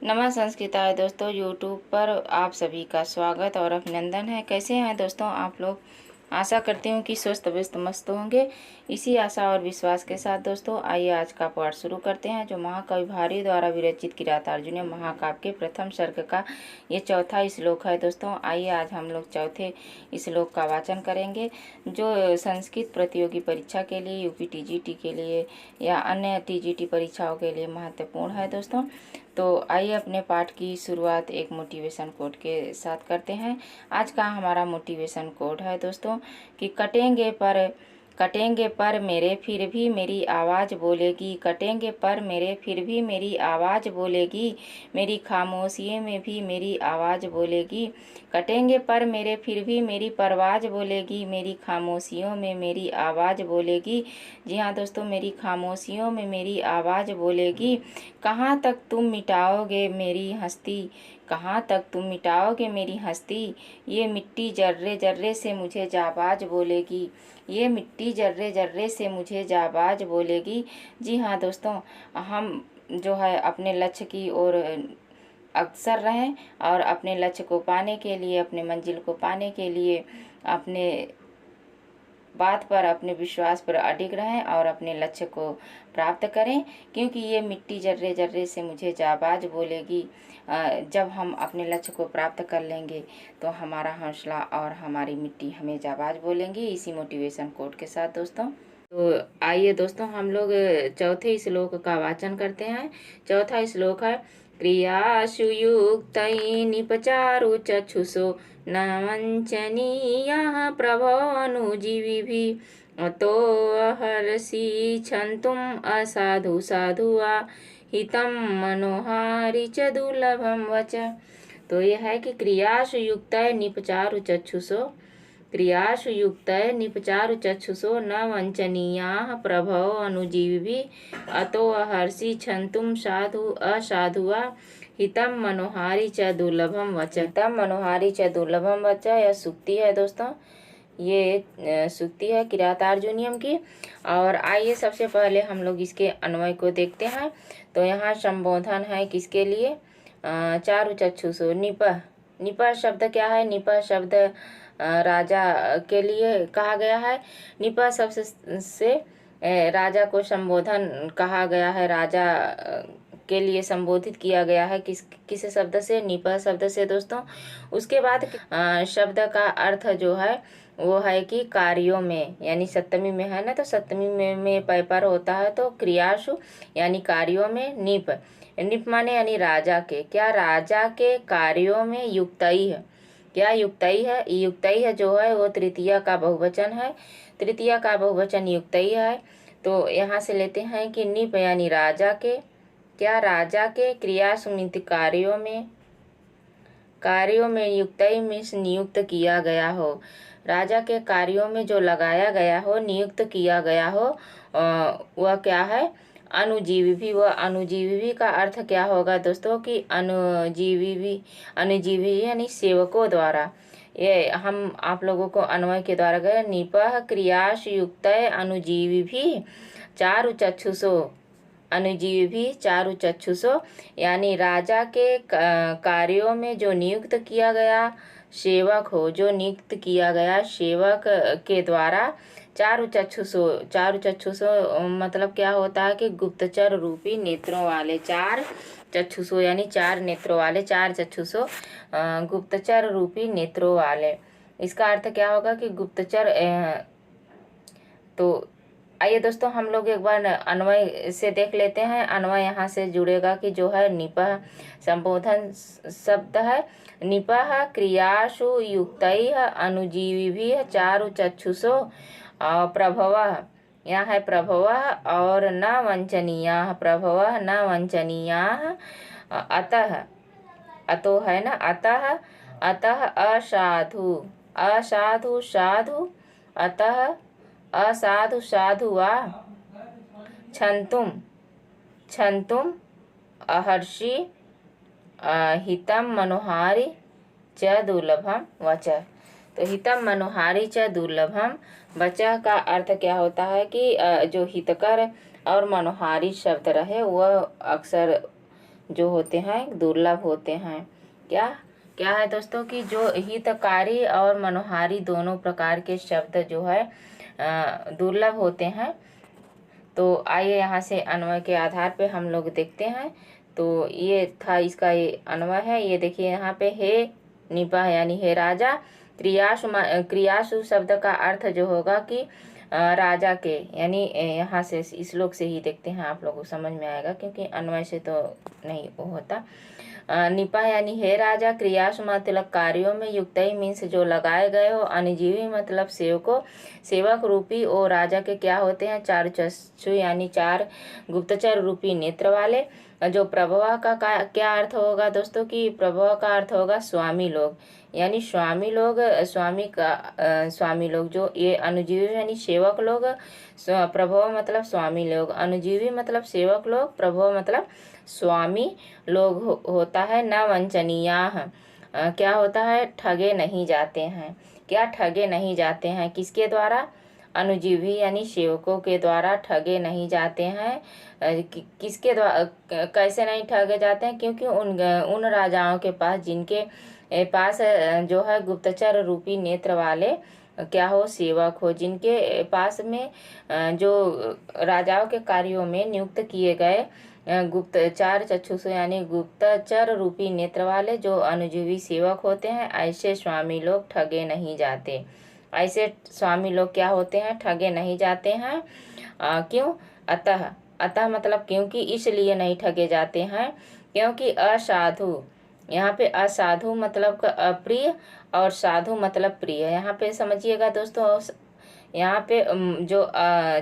नमः संस्कृताय दोस्तों, यूट्यूब पर आप सभी का स्वागत और अभिनंदन है। कैसे हैं दोस्तों आप लोग? आशा करती हूँ कि स्वस्थ व्यस्त मस्त होंगे। इसी आशा और विश्वास के साथ दोस्तों आइए आज का पाठ शुरू करते हैं, जो महाकवि भारवी द्वारा विरचित किरातार्जुनीय महाकाव्य के प्रथम सर्ग का ये चौथा श्लोक है। दोस्तों आइए आज हम लोग चौथे श्लोक का वाचन करेंगे, जो संस्कृत प्रतियोगी परीक्षा के लिए, यूपी टीजीटी के लिए या अन्य टीजीटी परीक्षाओं के लिए महत्वपूर्ण है। दोस्तों तो आइए अपने पाठ की शुरुआत एक मोटिवेशन कोट के साथ करते हैं। आज का हमारा मोटिवेशन कोट है दोस्तों कि कटेंगे पर मेरे फिर भी मेरी आवाज़ बोलेगी, कटेंगे पर मेरे फिर भी मेरी आवाज़ बोलेगी, मेरी खामोशी में भी मेरी आवाज़ बोलेगी, कटेंगे पर मेरे फिर भी मेरी परवाज़ बोलेगी, मेरी खामोशियों में मेरी आवाज़ बोलेगी। जी हाँ दोस्तों, मेरी खामोशियों में मेरी आवाज़ बोलेगी। कहाँ तक तुम मिटाओगे मेरी हस्ती, कहाँ तक तुम मिटाओगे मेरी हस्ती, ये मिट्टी जर्रे जर्रे से मुझे जाबाज बोलेगी, ये मिट्टी जर्रे जर्रे से मुझे जाबाज बोलेगी। जी हाँ दोस्तों, हम जो है अपने लक्ष्य की ओर अग्रसर रहें और अपने लक्ष्य को पाने के लिए, अपने मंजिल को पाने के लिए अपने बात पर, अपने विश्वास पर अडिग रहें और अपने लक्ष्य को प्राप्त करें, क्योंकि ये मिट्टी जर्रे जर्रे से मुझे जाबाज बोलेगी। जब हम अपने लक्ष्य को प्राप्त कर लेंगे तो हमारा हौसला और हमारी मिट्टी हमें जाबाज बोलेंगी। इसी मोटिवेशन कोट के साथ दोस्तों तो आइए दोस्तों हम लोग चौथे श्लोक का वाचन करते हैं। चौथा श्लोक है, क्रियासु युक्तै निपचारु चक्षुषो न वञ्चनीयाः प्रभवानुजीविभिः अतो हर्षि क्षन्तुम् असाधु साधु वा हितं मनोहारि च दुर्लभं वच। तो यह है कि क्रियासु युक्तै निपचारु चक्षुषो, क्रियासु युक्तै निपचारु चक्षुषो न वञ्चनीयाः प्रभवो अनुजीविभिः अतो हर्षि क्षन्तुं साधु असाधु वा हितम मनोहारी च दुर्लभम वच। हितम मनोहारी च दुर्लभम वच, यह सूक्ति है दोस्तों, ये सूक्ति है किरातार्जुनीयम की। और आइए सबसे पहले हम लोग इसके अन्वय को देखते हैं। तो यहाँ संबोधन है किसके लिए? चारु चक्षुषो। निपह, निपह शब्द क्या है? निपह शब्द राजा के लिए कहा गया है। निपह शब्द से राजा को संबोधन कहा गया है, राजा के लिए संबोधित किया गया है। किस शब्द से? निपह शब्द से दोस्तों। उसके बाद शब्द का अर्थ जो है वो है कि कार्यों में, यानी सप्तमी में है ना, तो सप्तमी में पैपर होता है, तो क्रियासु यानी कार्यों में। निप, निप माने यानी राजा के, क्या राजा के कार्यों में युक्तई है। क्या युक्तई है? युक्तई है जो है वो तृतीया का बहुवचन है, तृतीया का बहुवचन युक्तई है। तो यहाँ से लेते हैं कि निप यानी राजा के, क्या राजा के क्रिया सुमित कार्यों में, कार्यों में युक्तई में नियुक्त किया गया हो, राजा के कार्यों में जो लगाया गया हो, नियुक्त किया गया हो, वह क्या है? अनुजीवी भी। वह अनुजीवी भी का अर्थ क्या होगा दोस्तों कि अनुजीवी, अनुजीवी यानी सेवकों द्वारा। ये हम आप लोगों को अन्वय के द्वारा गए। निपह क्रियाश युक्त अनुजीवी भी चारु चक्षुषो, अनुजीवी भी चारु चक्षुषो यानी राजा के कार्यों में जो नियुक्त किया गया सेवक हो, जो नियुक्त किया गया सेवक के द्वारा चारु चक्षुषो। चारु चक्षुषो मतलब क्या होता है कि गुप्तचर रूपी नेत्रों वाले, चार चक्षुषो यानी चार नेत्रों वाले, चार चक्षुषो गुप्तचर रूपी नेत्रों वाले। इसका अर्थ क्या होगा कि गुप्तचर। तो आइए दोस्तों हम लोग एक बार अन्वय से देख लेते हैं। अन्वय यहाँ से जुड़ेगा कि जो है निपह संबोधन शब्द है। निपह क्रियासु युक्तैः अनुजीविभिः चारु चक्षुषो प्रभवः, यहाँ है प्रभवः और न वंचनीयाः, प्रभवः न वंचनीयाः। अतः, अतो है ना, अतः, अतः असाधु, असाधु साधु, अतः असाधु साधु वा क्षन्तुम, क्षन्तुम अहर्षि हितम मनोहारी च दुर्लभम वच। तो हितम मनोहारी च दुर्लभम वच का अर्थ क्या होता है कि जो हितकर और मनोहारी शब्द रहे वह अक्सर जो होते हैं दुर्लभ होते हैं। क्या क्या है दोस्तों कि जो हितकारी और मनोहारी दोनों प्रकार के शब्द जो है दुर्लभ होते हैं। तो आइए यहाँ से अन्वय के आधार पे हम लोग देखते हैं। तो ये था, इसका ये अन्वय है। ये देखिए यहाँ पे हे निपा यानी हे राजा, क्रियासु शब्द का अर्थ जो होगा कि राजा के, यानी यहाँ से इस श्लोक से ही देखते हैं, आप लोगों को समझ में आएगा क्योंकि अन्वय से तो नहीं वो होता। निपा यानी हे राजा, क्रियासु मतलब कार्यों में, युक्त मीन्स जो लगाए गए हो, अनुजीवी मतलब सेवको, सेवक रूपी, और राजा के क्या होते हैं चार चक्षु यानी चार गुप्तचर रूपी नेत्र वाले। जो प्रभवा का क्या अर्थ होगा दोस्तों कि प्रभवा का अर्थ होगा स्वामी लोग, यानी स्वामी लोग, स्वामी लोग जो ये अनुजीवी यानी सेवक लोग, प्रभव मतलब स्वामी लोग, अनुजीवी मतलब सेवक लोग, प्रभव मतलब स्वामी लोग होता है। न वंचनीयाः क्या होता है, ठगे नहीं जाते हैं। क्या ठगे नहीं जाते हैं, किसके द्वारा, अनुजीवी यानी सेवकों के द्वारा ठगे नहीं जाते हैं। किसके द्वारा, कैसे नहीं ठगे जाते हैं, क्योंकि उन राजाओं के पास जिनके पास जो है गुप्तचर रूपी नेत्र वाले क्या हो, सेवक हो, जिनके पास में जो राजाओं के कार्यों में नियुक्त किए गए गुप्तचार चक्षुषु यानी गुप्तचर रूपी नेत्र वाले जो अनुजीवी सेवक होते हैं, ऐसे स्वामी लोग ठगे नहीं जाते। ऐसे स्वामी लोग क्या होते हैं, ठगे नहीं जाते हैं। क्यों, अतः मतलब क्योंकि, इसलिए नहीं ठगे जाते हैं क्योंकि असाधु, यहाँ पे असाधु मतलब अप्रिय और साधु मतलब प्रिय। यहाँ पे समझिएगा दोस्तों, यहाँ पे जो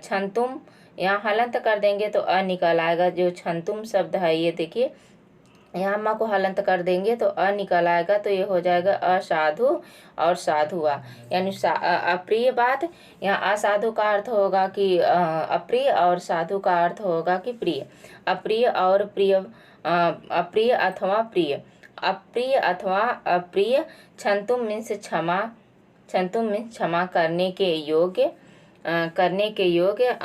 छंतुम, यहाँ हलंत कर देंगे तो अ निकल आएगा। जो छंतुम शब्द है ये देखिए, यहाँ माँ को हलंत कर देंगे तो अ निकल आएगा, तो ये हो जाएगा असाधु और साधुआ, यानी अप्रिय बात। यहाँ असाधु का अर्थ होगा कि अप्रिय और साधु का अर्थ होगा कि प्रिय। अप्रिय और प्रिय, अप्रिय अथवा प्रिय, अप्रिय अथवा अप्रिय। छंतुम मीन्स क्षमा, छंतुम मीन्स क्षमा करने के योग्य, करने के योग्य।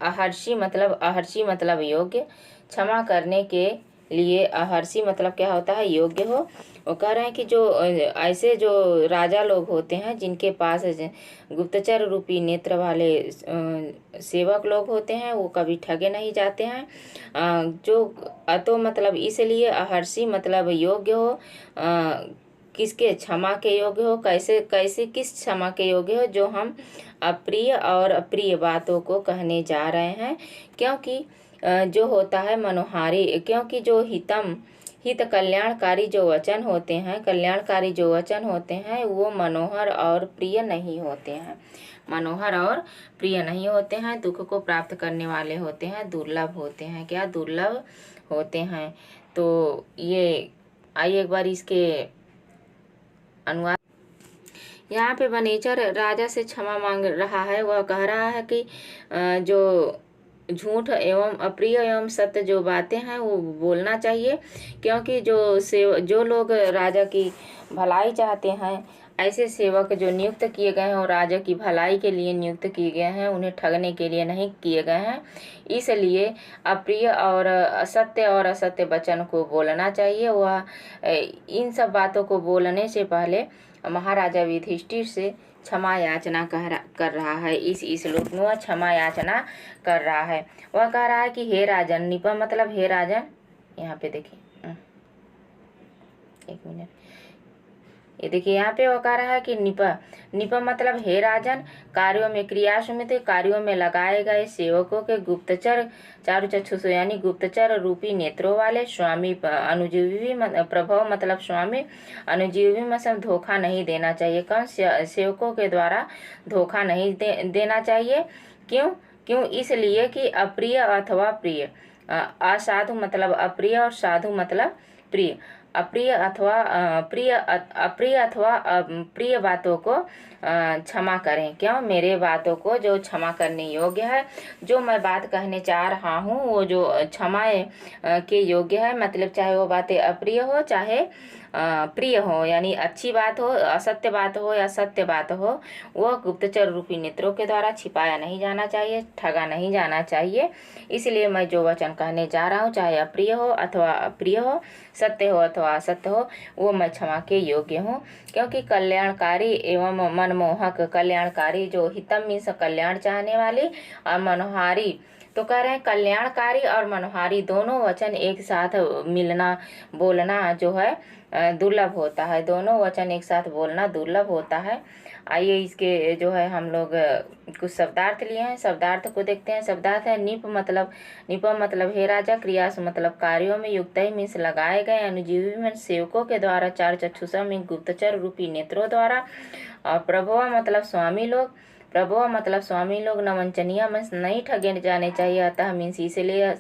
अहर्षि मतलब योग्य, क्षमा करने के लिए अहर्षि मतलब क्या होता है, योग्य हो। वो कह रहे हैं कि जो ऐसे जो राजा लोग होते हैं जिनके पास गुप्तचर रूपी नेत्र वाले सेवक लोग होते हैं, वो कभी ठगे नहीं जाते हैं। जो अतो मतलब इसलिए, अहर्षि मतलब योग्य हो, किसके, क्षमा के योग्य हो। कैसे किस क्षमा के योग्य हो, जो हम अप्रिय और अप्रिय बातों को कहने जा रहे हैं। क्योंकि जो होता है मनोहारी, क्योंकि जो हित कल्याणकारी जो वचन होते हैं, कल्याणकारी जो वचन होते हैं वो मनोहर और प्रिय नहीं होते हैं, मनोहर और प्रिय नहीं होते हैं, दुख को प्राप्त करने वाले होते हैं, दुर्लभ होते हैं। क्या, दुर्लभ होते हैं। तो ये आइए एक बार इसके अनुवाद। यहाँ पे वनेचर राजा से क्षमा मांग रहा है। वह कह रहा है कि जो झूठ एवं अप्रिय एवं सत्य जो बातें हैं वो बोलना चाहिए, क्योंकि जो लोग राजा की भलाई चाहते हैं, ऐसे सेवक जो नियुक्त किए गए हैं और राजा की भलाई के लिए नियुक्त किए गए हैं, उन्हें ठगने के लिए नहीं किए गए हैं। इसलिए अप्रिय और असत्य वचन को बोलना चाहिए। वह इन सब बातों को बोलने से पहले महाराजा युधिष्ठिर से क्षमा याचना कर रहा है। इस श्लोक में वह क्षमा याचना कर रहा है। वह कह रहा है कि हे राजन, निपा मतलब हे राजन, यहाँ पे देखिए, एक मिनट, ये देखिए यहाँ पे वो कह रहा है कि निपा मतलब हे राजन, कार्यों में, क्रियासु में थे, कार्यों में लगाए गए सेवकों के गुप्तचर चारु चक्षुषु यानी गुप्तचर रूपी नेत्रों वाले स्वामी, अनुजीवी प्रभव मतलब स्वामी, अनुजीवी मतलब धोखा नहीं देना चाहिए। कौन, सेवकों के द्वारा धोखा नहीं देना चाहिए। क्यों, इसलिए कि अप्रिय अथवा प्रिय, असाधु मतलब अप्रिय और साधु मतलब प्रिय। अप्रिय अथवा अप्रिय अथवा अप्रिय बातों को क्षमा करें। क्यों? मेरे बातों को जो क्षमा करने योग्य है, जो मैं बात कहने चाह रहा हूँ वो जो क्षमा के योग्य है, मतलब चाहे वो बातें अप्रिय हो चाहे प्रिय हो, यानी अच्छी बात हो, असत्य बात हो या सत्य बात हो, वह गुप्तचर रूपी नेत्रों के द्वारा छिपाया नहीं जाना चाहिए, ठगा नहीं जाना चाहिए। इसलिए मैं जो वचन कहने जा रहा हूँ, चाहे अप्रिय हो अथवा अप्रिय हो, सत्य हो अथवा असत्य हो, वो मैं क्षमा के योग्य हूँ। क्योंकि कल्याणकारी एवं मनमोहक, कल्याणकारी जो हितम मीन्स कल्याण चाहने वाली, और मनोहारी तो कह रहे हैं कल्याणकारी और मनोहारी दोनों वचन एक साथ मिलना बोलना जो है दुर्लभ होता है। दोनों वचन एक साथ बोलना दुर्लभ होता है। आइए इसके जो है हम लोग कुछ शब्दार्थ लिए हैं, शब्दार्थ को देखते हैं। शब्दार्थ है निप मतलब हे राजा, क्रियासु मतलब कार्यों में, युक्त ही मीन्स लगाए गए, अनुजीवी में सेवकों के द्वारा, चार चक्षुषा में गुप्तचर रूपी नेत्रों द्वारा, और प्रभुआ मतलब स्वामी लोग, नवंचनीय में नहीं ठगे जाने चाहिए। अतः मीन्स इसलिए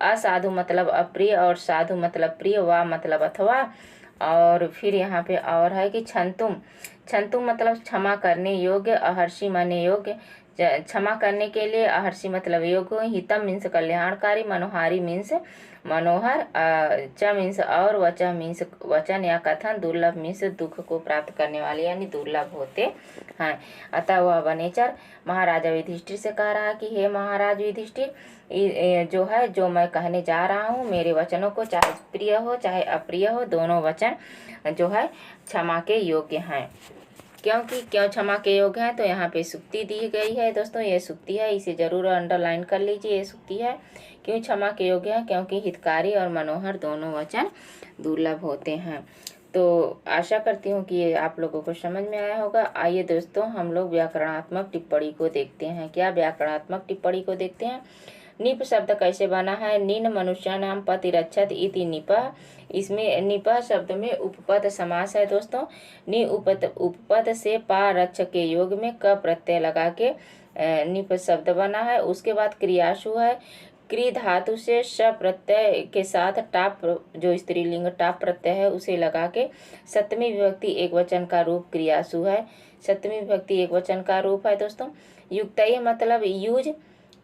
असाधु मतलब अप्रिय और साधु मतलब प्रिय, वा मतलब अथवा। और फिर यहाँ पे और है कि छंतुम मतलब क्षमा करने योग्य, अहर्षि माने योग्य, क्षमा करने के लिए, अहर्षि मतलब योग्य, हितम मीन्स कल्याणकारी, मनोहारी मीन्स मनोहर, च मीन्स और, वच मीन्स वचन या कथन, दुर्लभ मीन्स दुख को प्राप्त करने वाले यानी दुर्लभ होते हैं। अतः वह वनेचर महाराजा युधिष्ठिर से कह रहा है कि हे महाराज युधिष्ठिर, जो है जो मैं कहने जा रहा हूँ, मेरे वचनों को चाहे प्रिय हो चाहे अप्रिय हो, दोनों वचन जो है क्षमा के योग्य हैं। क्यों क्षमा के योग्य हैं? तो यहाँ पे सुक्ति दी गई है दोस्तों, ये सुक्ति है, इसे जरूर अंडरलाइन कर लीजिए। ये सुक्ति है क्यों क्षमा के योग्य है? क्योंकि हितकारी और मनोहर दोनों वचन दुर्लभ होते हैं। तो आशा करती हूँ कि ये आप लोगों को समझ में आया होगा। आइए दोस्तों हम लोग व्याकरणात्मक टिप्पणी को देखते हैं। क्या व्याकरणात्मक टिप्पणी को देखते हैं। निप शब्द कैसे बना है? निन मनुष्य नाम पतिरक्षत इति निपः। इसमें निपः शब्द में उपपद समास है दोस्तों। नि उपपद से पा रक्ष के योग में क प्रत्यय लगा के निप शब्द बना है। उसके बाद क्रियाशु है। क्री धातु से श प्रत्यय के साथ टाप जो स्त्रीलिंग टाप प्रत्यय है उसे लगा के सप्तमी विभक्ति एक वचन का रूप क्रियाशु है। सप्तमी विभक्ति एक वचन का रूप है दोस्तों। युक्तय मतलब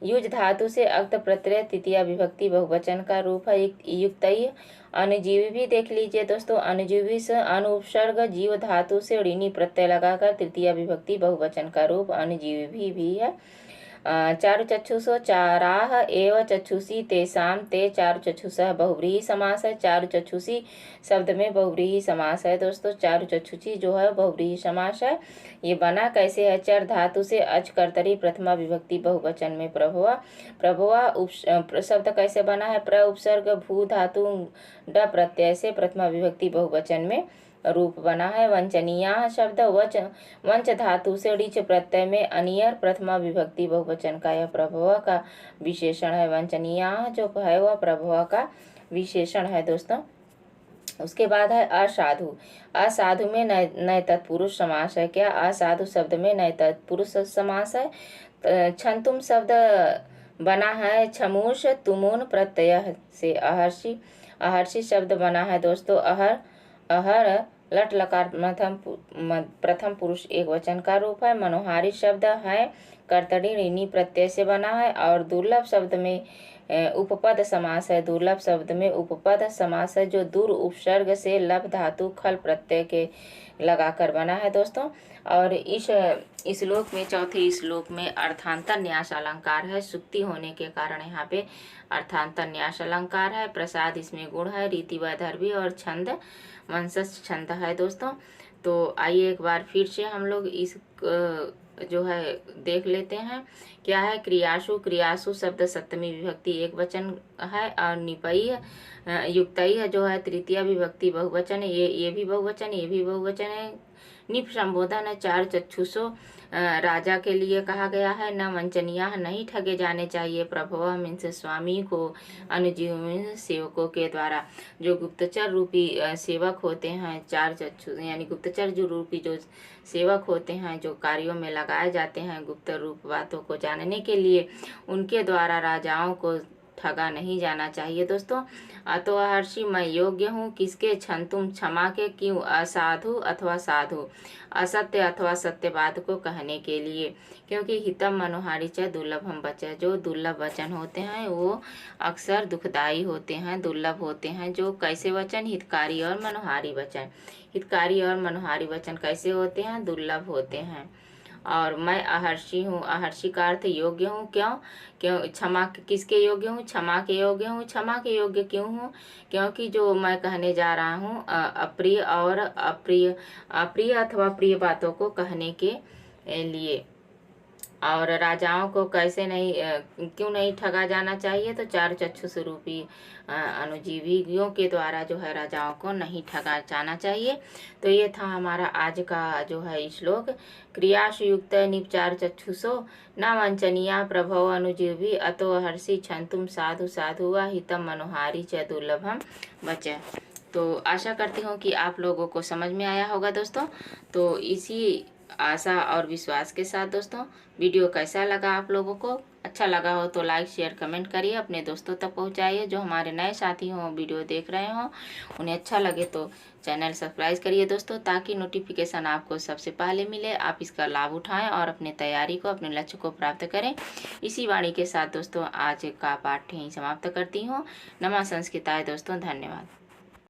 युज धातु से अक्त प्रत्यय तृतीया विभक्ति बहुवचन का रूप है युक्तय। अनुजीवी भी देख लीजिए दोस्तों। अनुजीवी से अनुपसर्ग जीव धातु से ऋणी प्रत्यय लगाकर तृतीया विभक्ति बहुवचन का रूप अनुजीवी भी है। चारु चक्षुषो चाराह एव चक्षुषी तेषाम ते चारु चक्षुषः बहुव्रीहि समास है। चारु चक्षुषी शब्द में बहुव्रीहि समास है दोस्तों। चारु चक्षुषी जो है बहुव्रीहि समास है। ये बना कैसे है? चर धातु से अच कर्तरी प्रथमा विभक्ति बहुवचन में प्रभवा शब्द कैसे बना है? प्र उपसर्ग भू धातु ड प्रत्यय से प्रथमा विभक्ति बहुवचन में रूप बना है। वंचनीय शब्द वंच धातु से ऋच प्रत्यय में अनियर प्रथमा विभक्ति बहुवचन का यह प्रभव का विशेषण है। वंचनीय जो है वह प्रभव का विशेषण है दोस्तों। उसके बाद है असाधु। असाधु में नए तत्पुरुष समास है। क्या? असाधु शब्द में नए तत्पुरुष समास है। छंतुम शब्द बना है छमूष तुमुन प्रत्यय से। अहर्षि शब्द बना है दोस्तों अहर लट लकार प्रथम पुरुष एक वचन का रूप है। मनोहारी शब्द है कर्तरी ऋणी प्रत्यय से बना है। और दुर्लभ शब्द में उपपद समास है। दुर्लभ शब्द में उपपद समास है जो दूर उपसर्ग से लब धातु खल प्रत्यय के लगाकर बना है दोस्तों। और इस श्लोक में चौथे श्लोक में अर्थांतर न्यास अलंकार है। सुक्ति होने के कारण यहाँ पे अर्थांतर न्यास अलंकार है। प्रसाद इसमें गुण है। रीति वैधर्भी और छंद वंशज छंद है दोस्तों। तो आइए एक बार फिर से हम लोग इस जो है देख लेते हैं। क्या है? क्रियासु शब्द सप्तमी विभक्ति एक वचन है। और निपयी युक्तई जो है तृतीया विभक्ति बहुवचन है। ये भी बहुवचन, ये भी बहुवचन है। निप संबोधन है चार चक्षुषो राजा के लिए कहा गया है। न वंचनीय नहीं ठगे जाने चाहिए। प्रभव मीन्स स्वामी को, अनुजीव सेवकों के द्वारा जो गुप्तचर रूपी सेवक होते हैं। चार चक्षु यानी गुप्तचर जो रूपी जो सेवक होते हैं जो कार्यों में लगाए जाते हैं गुप्त रूप बातों को जानने के लिए, उनके द्वारा राजाओं को ठगा नहीं जाना चाहिए दोस्तों। अतो हर्षि मैं योग्य हूँ किसके, क्षंतुम क्षमा के, क्यों, असाधु अथवा साधु, असत्य अथवा सत्य बात को कहने के लिए, क्योंकि हितम मनोहारी च दुर्लभम वचन, जो दुर्लभ वचन होते हैं वो अक्सर दुखदाई होते हैं, दुर्लभ होते हैं। जो कैसे वचन, हितकारी और मनोहारी वचन। हितकारी और मनोहारी वचन कैसे होते हैं, दुर्लभ होते हैं। और मैं अहर्षि हूँ, अहर्षि का अर्थ योग्य हूँ, क्यों, क्यों क्षमा किसके योग्य हूँ, क्षमा के योग्य हूँ। क्षमा के योग्य क्यों हूँ, क्योंकि जो मैं कहने जा रहा हूँ अप्रिय और अप्रिय अथवा प्रिय बातों को कहने के लिए। और राजाओं को कैसे नहीं क्यों नहीं ठगा जाना चाहिए, तो चार चक्षु स्वरूपी अनुजीवियों के द्वारा जो है राजाओं को नहीं ठगा जाना चाहिए। तो ये था हमारा आज का जो है श्लोक। क्रियासु युक्त निपचार चक्षुषो न वंचनीया प्रभो अनुजीवी अतो हर्षि क्षंतुम साधु साधु व हितम मनोहारी च दुर्लभम वच। तो आशा करती हूँ कि आप लोगों को समझ में आया होगा दोस्तों। तो इसी आशा और विश्वास के साथ दोस्तों, वीडियो कैसा लगा आप लोगों को, अच्छा लगा हो तो लाइक शेयर कमेंट करिए, अपने दोस्तों तक पहुंचाइए। जो हमारे नए साथी हों, वीडियो देख रहे हों, उन्हें अच्छा लगे तो चैनल सब्सक्राइब करिए दोस्तों, ताकि नोटिफिकेशन आपको सबसे पहले मिले, आप इसका लाभ उठाएं और अपने तैयारी को, अपने लक्ष्य को प्राप्त करें। इसी वाणी के साथ दोस्तों आज का पाठ यहीं समाप्त करती हूँ। नमः संस्कृताय दोस्तों, धन्यवाद।